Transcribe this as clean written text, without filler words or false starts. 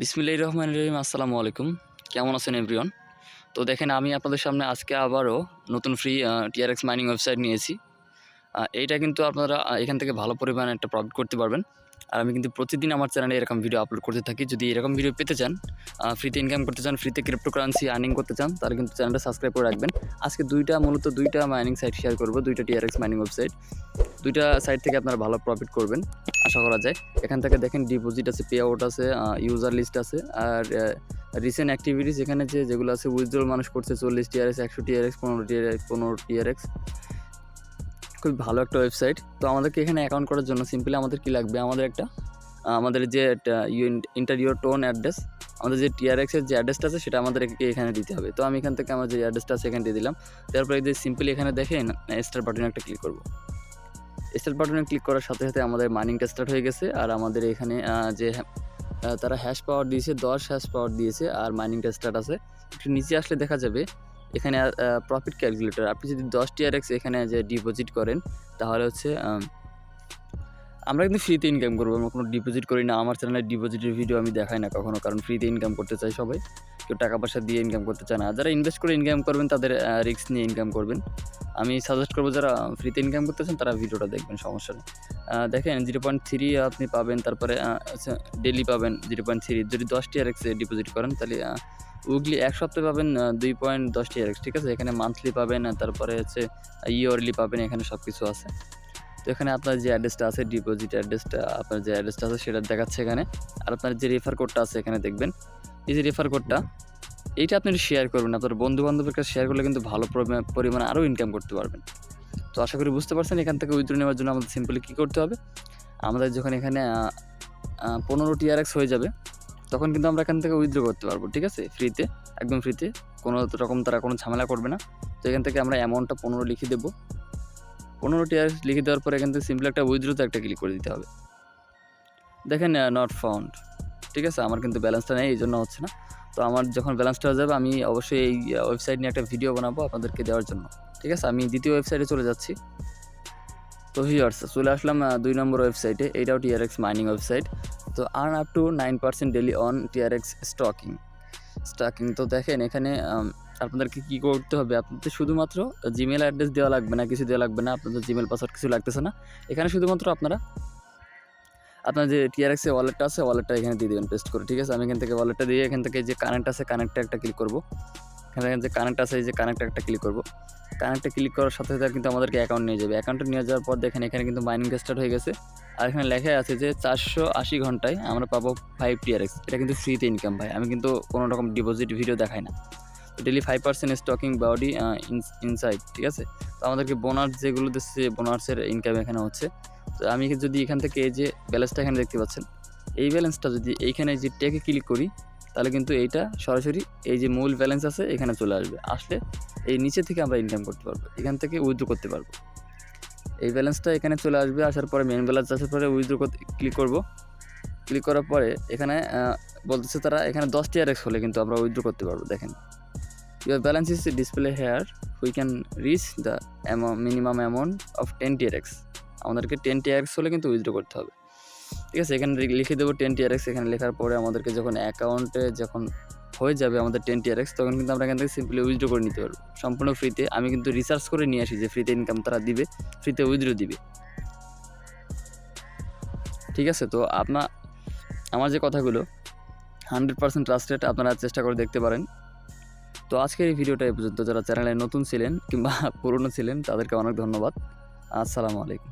বিসমিল্লাহির রহমানির রহিম। আসসালামু আলাইকুম। কেমন আছেন এভরিওয়ান? তো দেখেন আমি আপনাদের সামনে আজকে আবারও নতুন ফ্রি TRX মাইনিং ওয়েবসাইট নিয়েছি। এইটা কিন্তু আপনারা এখান থেকে ভালো পরিমাণে একটা প্রফিট করতে পারবেন। আর আমি কিন্তু প্রতিদিন আমার চ্যানেলে এরকম ভিডিও আপলোড করতে থাকি। যদি এরকম ভিডিও পেতে চান, ফ্রিতে ইনকাম করতে চান, ফ্রিতে ক্রিপ্টোকারেন্সি আর্নিং করতে চান, তাহলে কিন্তু চ্যানেলটা সাবস্ক্রাইব করে রাখবেন। আজকে মূলত দুইটা মাইনিং সাইট শেয়ার করব, দুইটা TRX মাইনিং ওয়েবসাইট। দুইটা সাইট থেকে আপনারা ভালো প্রফিট করবেন আশা করা যায়। এখান থেকে দেখেন ডিপোজিট আছে, পে আউট আছে, ইউজার লিস্ট আছে, আর রিসেন্ট অ্যাক্টিভিটিস এখানে যেগুলো আছে, উইথড্রল মানুষ করছে 40 TRX, 100 TRX, 15 TRX। খুব ভালো একটা ওয়েবসাইট। তো আমাদেরকে এখানে অ্যাকাউন্ট করার জন্য সিম্পলি আমাদের কী লাগবে, আমাদের যে ইন্টার ইউর টোন অ্যাড্রেস, আমাদের যে TRX-এর যে অ্যাড্রেসটা আছে সেটা আমাদেরকে এখানে দিতে হবে। তো আমি এখান থেকে আমার যে অ্যাড্রেসটা আছে এখানে দিয়ে দিলাম। তারপরে যে সিম্পলি এখানে দেখেন স্টার বাটনে একটা ক্লিক করব। স্টার্ট বাটনে ক্লিক করার সাথে সাথে আমাদের মাইনিংটা স্টার্ট হয়ে গেছে। আর আমাদের এখানে তারা হ্যাশ পাওয়ার দিয়েছে, 10 হ্যাশ পাওয়ার দিয়েছে, আর মাইনিংটা স্টার্ট আছে। একটু নিচে আসলে দেখা যাবে এখানে প্রফিট ক্যালকুলেটর। আপনি যদি 10 TRX এখানে যে ডিপোজিট করেন তাহলে হচ্ছে আমরা কিন্তু ফ্রিতে ইনকাম করবো, আমরা কোনো ডিপোজিট করি না। আমার চ্যানেলে ডিপোজিটের ভিডিও আমি দেখাই না কখনো, কারণ ফ্রিতে ইনকাম করতে চাই সবাই, কেউ টাকা পয়সা দিয়ে ইনকাম করতে চায় না। যারা ইনভেস্ট করে ইনকাম করবেন তাদের রিস্ক নিয়ে ইনকাম করবেন। আমি সাজেস্ট করবো যারা ফ্রিতে ইনকাম করতেছেন তারা ভিডিওটা দেখবেন, সমস্যা নেই। দেখেন 0.3 আপনি পাবেন, তারপরে ডেলি পাবেন 0.3। যদি 10 TRX ডিপোজিট করেন তাহলে উইকলি এক সপ্তাহে পাবেন 2.10 TRX, ঠিক আছে। এখানে মান্থলি পাবেন, তারপরে হচ্ছে ইয়ারলি পাবেন, এখানে সব কিছু আছে। তো এখানে আপনার যে অ্যাড্রেসটা আছে, ডিপোজিট অ্যাড্রেসটা, আপনার যে অ্যাড্রেসটা আছে সেটা দেখাচ্ছে এখানে। আর আপনার যে রেফার কোডটা আছে এখানে দেখবেন, এই যে রেফার কোডটা, এইটা আপনি শেয়ার করবেন। আপনার বন্ধু-বান্ধবের কাছে শেয়ার করলে কিন্তু ভালো পরিমাণে আরও ইনকাম করতে পারবেন। তো আশা করি বুঝতে পারছেন। এখান থেকে উইথড্র নেওয়ার জন্য আমাদের সিম্পলি কী করতে হবে, আমাদের যখন এখানে 15 TRX হয়ে যাবে তখন কিন্তু আমরা এখান থেকে উইথড্র করতে পারবো, ঠিক আছে, ফ্রিতে, একদম ফ্রিতে, কোনো রকম তারা কোনো ঝামেলা করবে না। তো এখান থেকে আমরা অ্যামাউন্টটা 15 লিখে দেবো। 15 TRX লিখে দেওয়ার পরে এখান থেকে সিম্পলি একটা উইথড্রোতে একটা ক্লিক করে দিতে হবে। দেখেন নট ফাউন্ড, ঠিক আছে, আমার কিন্তু ব্যালেন্সটা নেই, এই জন্য হচ্ছে না। তো আমার যখন ব্যালেন্সটা হয়ে যাবে আমি অবশ্যই এই ওয়েবসাইট নিয়ে একটা ভিডিও বানাবো আপনাদেরকে দেওয়ার জন্য, ঠিক আছে। আমি দ্বিতীয় ওয়েবসাইটে চলে যাচ্ছি। তো ভিউয়ার্স, চলে আসলাম 2 নম্বর ওয়েবসাইটে। এইটাও TRX মাইনিং ওয়েবসাইট। তো earn up to 9% daily on TRX stocking. তো দেখেন এখানে আপনাদেরকে কী করতে হবে, আপনাদের শুধুমাত্র জিমেল অ্যাড্রেস দেওয়া লাগবে না, কিছু দেওয়া লাগবে না, আপনাদের জিমেল পাসওয়ার্ড কিছু লাগতেছে না। এখানে শুধুমাত্র আপনার যে TRX-এর ওয়ালেটটা আছে, ওয়ালেটটা এখানে দিয়ে দেবেন পেস্ট করে, ঠিক আছে। আমি এখান থেকে ওয়ালেটটা দিয়ে এখান থেকে যে কানেক্ট আছে, কানেক্টে একটা ক্লিক করবো। এখানে যে কানেক্ট আছে, এই যে কানেক্টে একটা ক্লিক করবো। কানেক্টে ক্লিক করার সাথে সাথে কিন্তু আমাদেরকে অ্যাকাউন্ট নিয়ে যাবে। অ্যাকাউন্টে নিয়ে যাওয়ার পর দেখেন এখানে কিন্তু মাইনিং স্টার্ট হয়ে গেছে। আর এখানে লেখা আছে যে 480 ঘন্টায় আমরা পাবো 5 TRX। এটা কিন্তু ফ্রিতে ইনকাম ভাই, আমি কিন্তু কোনো রকম ডিপোজিট ভিডিও দেখাই না। তো ডেলি 5% স্টকিং বডি ইনসাইড, ঠিক আছে। তো আমাদেরকে বোনাস যেগুলো দিচ্ছে, বোনাসের ইনকাম এখানে হচ্ছে। তো আমি যদি এখান থেকে এই যে ব্যালেন্সটা এখানে দেখতে পাচ্ছেন, এই ব্যালেন্সটা যদি এইখানে যে টেকে ক্লিক করি তাহলে কিন্তু এইটা সরাসরি এই যে মূল ব্যালেন্স আছে এখানে চলে আসবে। আসলে এই নিচে থেকে আমরা ইনকাম করতে পারবো, এখান থেকে উইথড্র করতে পারবো। এই ব্যালেন্সটা এখানে চলে আসবে, আসার পরে মেন ব্যালেন্স আসার পরে উইথড্র করতে ক্লিক করব। ক্লিক করার পরে এখানে বলতেছে তারা এখানে 10 TRX হলে কিন্তু আমরা উইথড্র করতে পারবো। দেখেন your balance is display here, we can reach the minimum amount of 10 TRX। আমাদেরকে 10 TRX হলে কিন্তু উইথড্র করতে হবে, ঠিক আছে। এখানে লিখে দেবো 10 TRX। এখানে লেখার পরে আমাদেরকে যখন অ্যাকাউন্টে যখন হয়ে যাবে আমাদের 10 TRX, তখন কিন্তু আমরা এখান থেকে সিম্পলি উইথড্র করে নিতে পারবো সম্পূর্ণ ফ্রিতে। আমি কিন্তু রিসার্চ করে নিয়ে আসি যে ফ্রিতে ইনকাম তারা দিবে, ফ্রিতে উইথড্র দিবে, ঠিক আছে। তো আমার যে কথাগুলো 100% ট্রাস্টেড, আপনারা চেষ্টা করে দেখতে পারেন। তো আজকের এই ভিডিওটা এই পর্যন্ত। যারা চ্যানেলে নতুন ছিলেন কিংবা পুরনো ছিলেন তাদেরকে অনেক ধন্যবাদ। আসসালামু আলাইকুম।